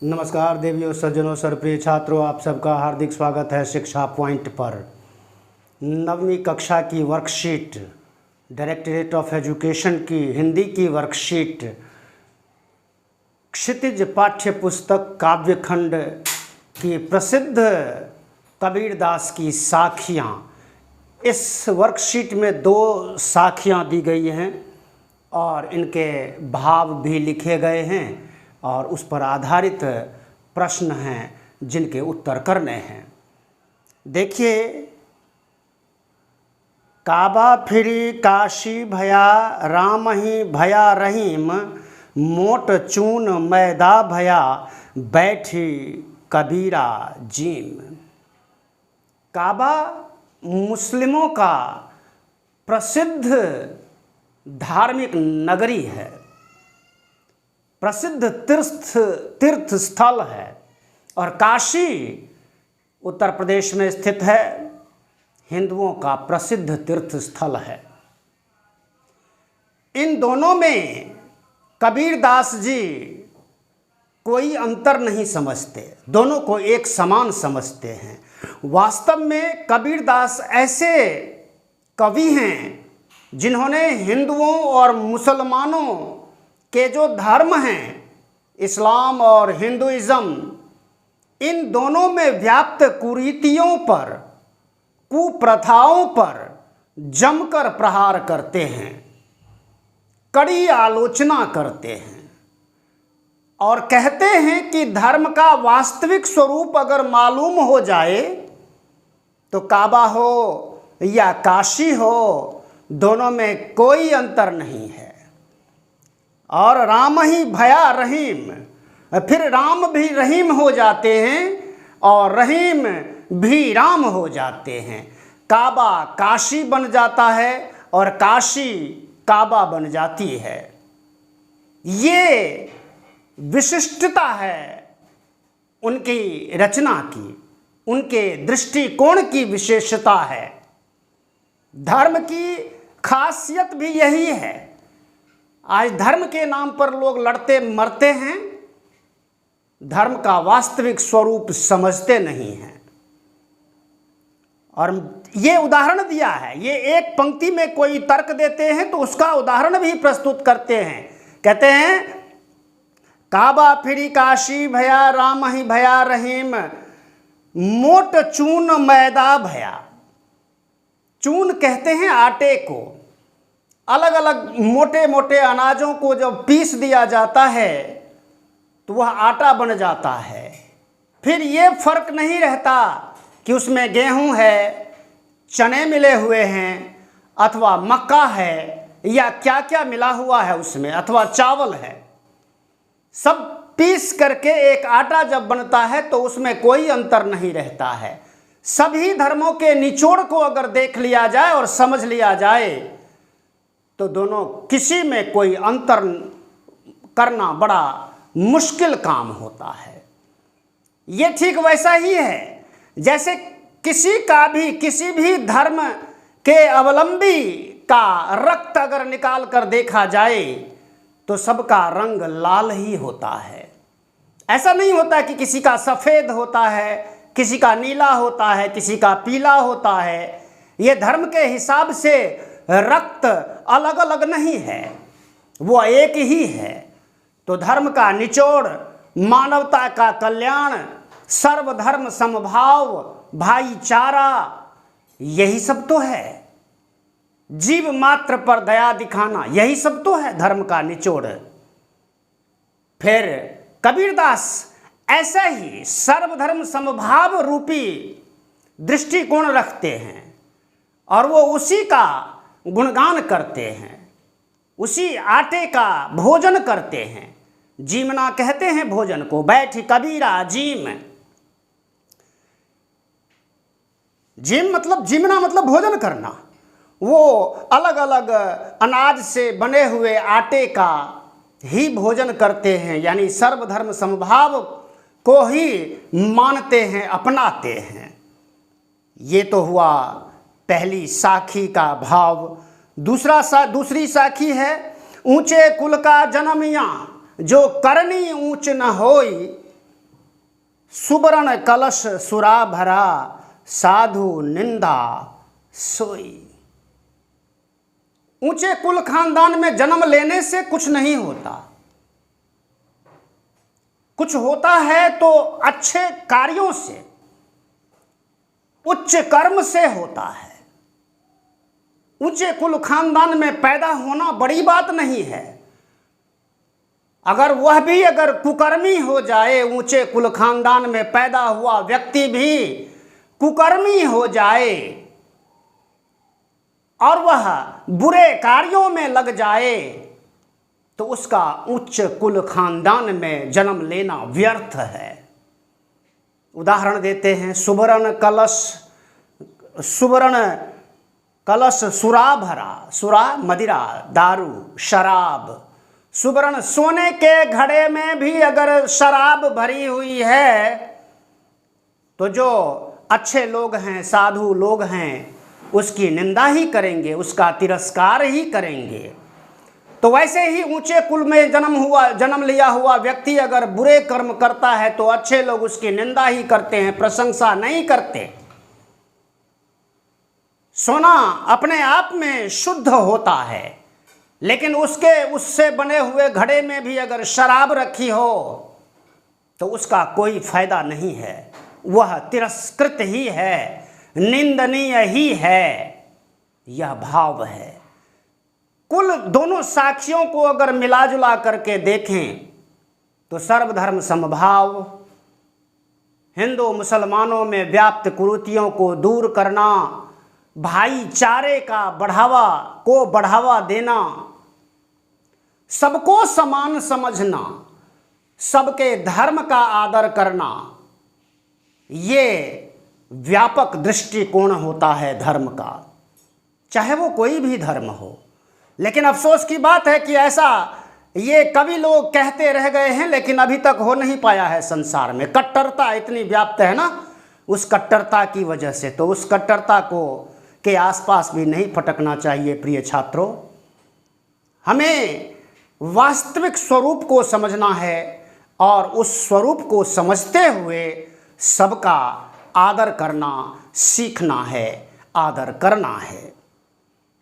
नमस्कार देवियों, सज्जनों, सर्वप्रिय छात्रों, आप सबका हार्दिक स्वागत है शिक्षा पॉइंट पर। 9वीं कक्षा की वर्कशीट, डायरेक्टरेट ऑफ एजुकेशन की हिंदी की वर्कशीट, क्षितिज पाठ्य पुस्तक काव्यखंड की प्रसिद्ध कबीरदास की साखियाँ। इस वर्कशीट में 2 साखियाँ दी गई हैं और इनके भाव भी लिखे गए हैं और उस पर आधारित प्रश्न हैं जिनके उत्तर करने हैं। देखिए, काबा फिरी काशी भया, राम ही भया रहीम, मोट चून मैदा भया, बैठी कबीरा जीम। काबा मुस्लिमों का प्रसिद्ध धार्मिक नगरी है, प्रसिद्ध तीर्थ स्थल है और काशी उत्तर प्रदेश में स्थित है, हिंदुओं का प्रसिद्ध तीर्थ स्थल है। इन दोनों में कबीरदास जी कोई अंतर नहीं समझते, दोनों को एक समान समझते हैं। वास्तव में कबीरदास ऐसे कवि हैं जिन्होंने हिंदुओं और मुसलमानों के जो धर्म हैं, इस्लाम और हिंदुइज़्म, इन दोनों में व्याप्त कुरीतियों पर, कुप्रथाओं पर जमकर प्रहार करते हैं, कड़ी आलोचना करते हैं और कहते हैं कि धर्म का वास्तविक स्वरूप अगर मालूम हो जाए तो काबा हो या काशी हो, दोनों में कोई अंतर नहीं है। और राम ही भया रहीम, फिर राम भी रहीम हो जाते हैं और रहीम भी राम हो जाते हैं। काबा काशी बन जाता है और काशी काबा बन जाती है। ये विशिष्टता है उनकी रचना की, उनके दृष्टिकोण की विशेषता है। धर्म की खासियत भी यही है। आज धर्म के नाम पर लोग लड़ते मरते हैं, धर्म का वास्तविक स्वरूप समझते नहीं हैं। और ये उदाहरण दिया है, ये एक पंक्ति में कोई तर्क देते हैं तो उसका उदाहरण भी प्रस्तुत करते हैं। कहते हैं, काबा फिरी काशी भया, राम ही भया रहीम, मोट चून मैदा भया। चून कहते हैं आटे को। अलग अलग मोटे मोटे अनाजों को जब पीस दिया जाता है तो वह आटा बन जाता है। फिर ये फर्क नहीं रहता कि उसमें गेहूं है, चने मिले हुए हैं, अथवा मक्का है, या क्या क्या मिला हुआ है उसमें, अथवा चावल है। सब पीस करके एक आटा जब बनता है तो उसमें कोई अंतर नहीं रहता है। सभी धर्मों के निचोड़ को अगर देख लिया जाए और समझ लिया जाए तो दोनों किसी में कोई अंतर करना बड़ा मुश्किल काम होता है। ये ठीक वैसा ही है जैसे किसी भी धर्म के अवलंबी का रक्त अगर निकाल कर देखा जाए तो सबका रंग लाल ही होता है। ऐसा नहीं होता कि किसी का सफ़ेद होता है, किसी का नीला होता है, किसी का पीला होता है। ये धर्म के हिसाब से रक्त अलग अलग नहीं है, वो एक ही है। तो धर्म का निचोड़ मानवता का कल्याण, सर्वधर्म समभाव, भाईचारा, यही सब तो है। जीव मात्र पर दया दिखाना, यही सब तो है धर्म का निचोड़। फिर कबीरदास ऐसा ही सर्वधर्म समभाव रूपी दृष्टिकोण रखते हैं और वो उसी का गुणगान करते हैं, उसी आटे का भोजन करते हैं। जीमना कहते हैं भोजन को, बैठी कबीरा जीम। जीम मतलब, जीमना मतलब भोजन करना। वो अलग अलग अनाज से बने हुए आटे का ही भोजन करते हैं, यानी सर्वधर्म समभाव को ही मानते हैं, अपनाते हैं। ये तो हुआ पहली साखी का भाव। दूसरी साखी है, ऊंचे कुल का जन्मिया, जो करनी ऊंच न होई, सुबरण कलश सुरा भरा, साधु निंदा सोई। ऊंचे कुल खानदान में जन्म लेने से कुछ नहीं होता, कुछ होता है तो अच्छे कार्यों से, उच्च कर्म से होता है। ऊंचे कुल खानदान में पैदा होना बड़ी बात नहीं है। अगर वह भी अगर कुकर्मी हो जाए, ऊंचे कुल खानदान में पैदा हुआ व्यक्ति भी कुकर्मी हो जाए और वह बुरे कार्यों में लग जाए, तो उसका उच्च कुल खानदान में जन्म लेना व्यर्थ है। उदाहरण देते हैं, सुबरण कलश सुरा भरा। सुरा मदिरा, दारू, शराब। सुवर्ण सोने के घड़े में भी अगर शराब भरी हुई है तो जो अच्छे लोग हैं, साधु लोग हैं, उसकी निंदा ही करेंगे, उसका तिरस्कार ही करेंगे। तो वैसे ही ऊंचे कुल में जन्म लिया हुआ व्यक्ति अगर बुरे कर्म करता है तो अच्छे लोग उसकी निंदा ही करते हैं, प्रशंसा नहीं करते। सोना अपने आप में शुद्ध होता है, लेकिन उससे बने हुए घड़े में भी अगर शराब रखी हो तो उसका कोई फायदा नहीं है, वह तिरस्कृत ही है, निंदनीय ही है। यह भाव है। कुल दोनों साक्षियों को अगर मिला जुला करके देखें तो सर्वधर्म समभाव, हिंदू मुसलमानों में व्याप्त कुरीतियों को दूर करना, भाईचारे का बढ़ावा देना, सबको समान समझना, सबके धर्म का आदर करना, ये व्यापक दृष्टिकोण होता है धर्म का, चाहे वो कोई भी धर्म हो। लेकिन अफसोस की बात है कि ऐसा ये कवि लोग कहते रह गए हैं, लेकिन अभी तक हो नहीं पाया है संसार में। कट्टरता इतनी व्याप्त है ना, उस कट्टरता की वजह से, तो उस कट्टरता के आसपास भी नहीं फटकना चाहिए। प्रिय छात्रों, हमें वास्तविक स्वरूप को समझना है और उस स्वरूप को समझते हुए सबका आदर करना सीखना है, आदर करना है।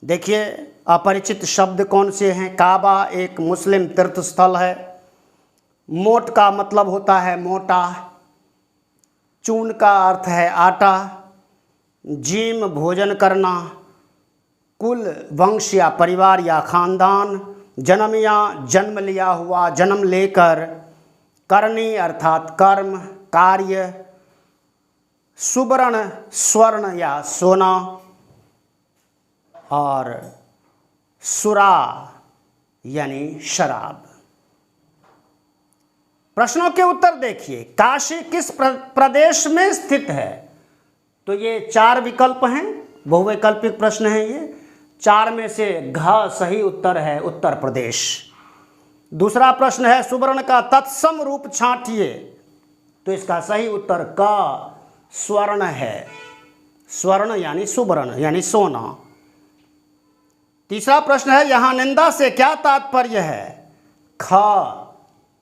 देखिए, अपरिचित शब्द कौन से हैं। काबा एक मुस्लिम तीर्थ स्थल है। मोट का मतलब होता है मोटा, चून का अर्थ है आटा, जीम भोजन करना, कुल वंश या परिवार या खानदान, जन्म या जन्म लिया हुआ, जन्म लेकर, करनी अर्थात कर्म कार्य, सुवर्ण स्वर्ण या सोना, और सुरा यानी शराब। प्रश्नों के उत्तर देखिए। काशी किस प्रदेश में स्थित है? तो ये 4 विकल्प हैं, बहुवैकल्पिक प्रश्न है ये। 4 में से घ सही उत्तर है, उत्तर प्रदेश। दूसरा प्रश्न है, सुवर्ण का तत्सम रूप छांटिए, तो इसका सही उत्तर क स्वर्ण है। स्वर्ण यानी सुवर्ण यानी सोना। तीसरा प्रश्न है, यहाँ निंदा से क्या तात्पर्य है? ख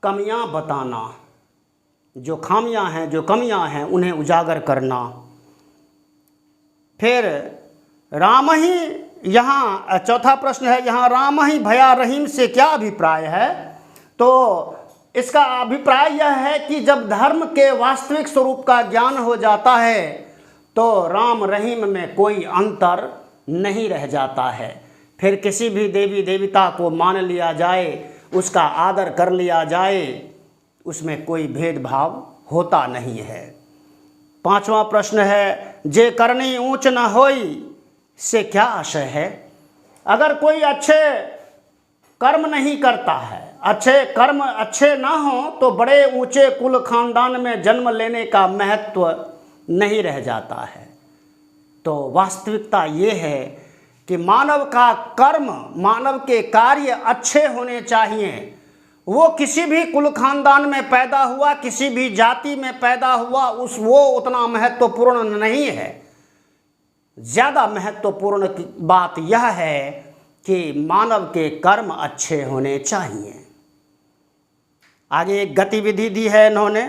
कमियां बताना, जो खामियां हैं, जो कमियां हैं उन्हें उजागर करना। फिर राम ही, यहाँ चौथा प्रश्न है, यहाँ राम ही भया रहीम से क्या अभिप्राय है? तो इसका अभिप्राय यह है कि जब धर्म के वास्तविक स्वरूप का ज्ञान हो जाता है तो राम रहीम में कोई अंतर नहीं रह जाता है। फिर किसी भी देवी देवता को मान लिया जाए, उसका आदर कर लिया जाए, उसमें कोई भेदभाव होता नहीं है। 5वां प्रश्न है, जे करनी ऊंच न होई से क्या आशय है? अगर कोई अच्छे कर्म नहीं करता है, अच्छे कर्म अच्छे ना हो, तो बड़े ऊंचे कुल खानदान में जन्म लेने का महत्व नहीं रह जाता है। तो वास्तविकता ये है कि मानव का कर्म, मानव के कार्य अच्छे होने चाहिए। वो किसी भी कुल खानदान में पैदा हुआ, किसी भी जाति में पैदा हुआ, वो उतना महत्वपूर्ण नहीं है। ज़्यादा महत्वपूर्ण बात यह है कि मानव के कर्म अच्छे होने चाहिए। आगे एक गतिविधि दी है इन्होंने,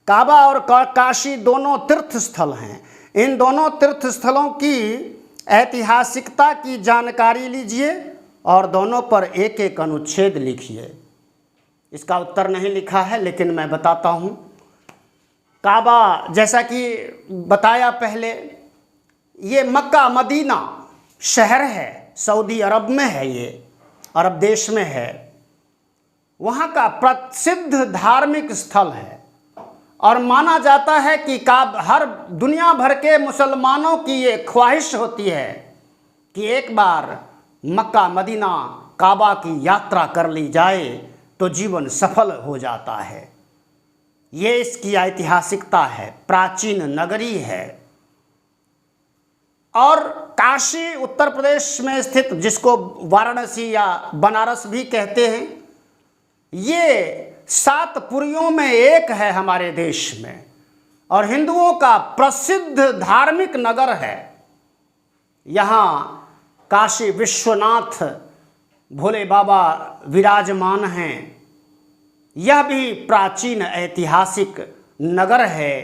काबा और काशी दोनों तीर्थ स्थल हैं। इन दोनों तीर्थ स्थलों की ऐतिहासिकता की जानकारी लीजिए और दोनों पर एक एक अनुच्छेद लिखिए। इसका उत्तर नहीं लिखा है लेकिन मैं बताता हूँ। काबा, जैसा कि बताया पहले, ये मक्का मदीना शहर है, सऊदी अरब में है, ये अरब देश में है। वहाँ का प्रसिद्ध धार्मिक स्थल है और माना जाता है कि हर दुनिया भर के मुसलमानों की ये ख्वाहिश होती है कि एक बार मक्का मदीना काबा की यात्रा कर ली जाए तो जीवन सफल हो जाता है। ये इसकी ऐतिहासिकता है, प्राचीन नगरी है। और काशी उत्तर प्रदेश में स्थित, जिसको वाराणसी या बनारस भी कहते हैं, ये 7 पुरियों में एक है हमारे देश में और हिंदुओं का प्रसिद्ध धार्मिक नगर है। यहाँ काशी विश्वनाथ भोले बाबा विराजमान हैं। यह भी प्राचीन ऐतिहासिक नगर है,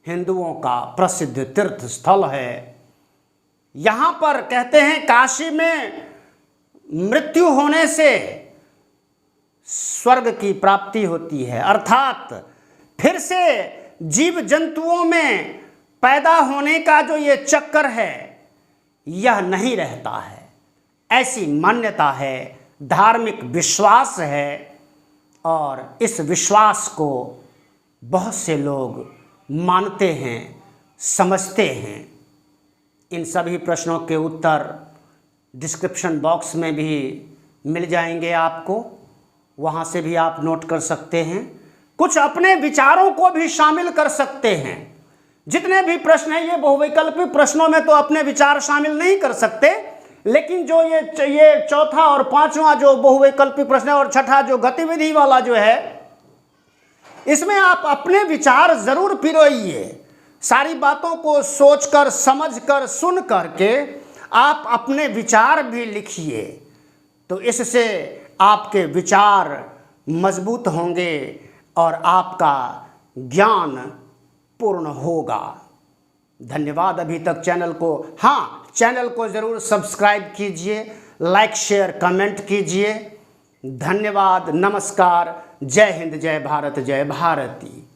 हिंदुओं का प्रसिद्ध तीर्थ स्थल है। यहाँ पर कहते हैं काशी में मृत्यु होने से स्वर्ग की प्राप्ति होती है, अर्थात फिर से जीव जंतुओं में पैदा होने का जो ये चक्कर है यह नहीं रहता है। ऐसी मान्यता है, धार्मिक विश्वास है और इस विश्वास को बहुत से लोग मानते हैं, समझते हैं। इन सभी प्रश्नों के उत्तर डिस्क्रिप्शन बॉक्स में भी मिल जाएंगे आपको, वहाँ से भी आप नोट कर सकते हैं। कुछ अपने विचारों को भी शामिल कर सकते हैं। जितने भी प्रश्न हैं ये बहुविकल्पी प्रश्नों में तो अपने विचार शामिल नहीं कर सकते, लेकिन जो ये चौथा और पांचवा जो बहुविकल्पी प्रश्न है और छठा जो गतिविधि वाला जो है, इसमें आप अपने विचार जरूर पिरोइए। सारी बातों को सोचकर, समझकर, सुन करके आप अपने विचार भी लिखिए, तो इससे आपके विचार मजबूत होंगे और आपका ज्ञान पूर्ण होगा। धन्यवाद। अभी तक चैनल को ज़रूर सब्सक्राइब कीजिए, लाइक शेयर कमेंट कीजिए। धन्यवाद। नमस्कार। जय हिंद, जय भारत, जय भारती।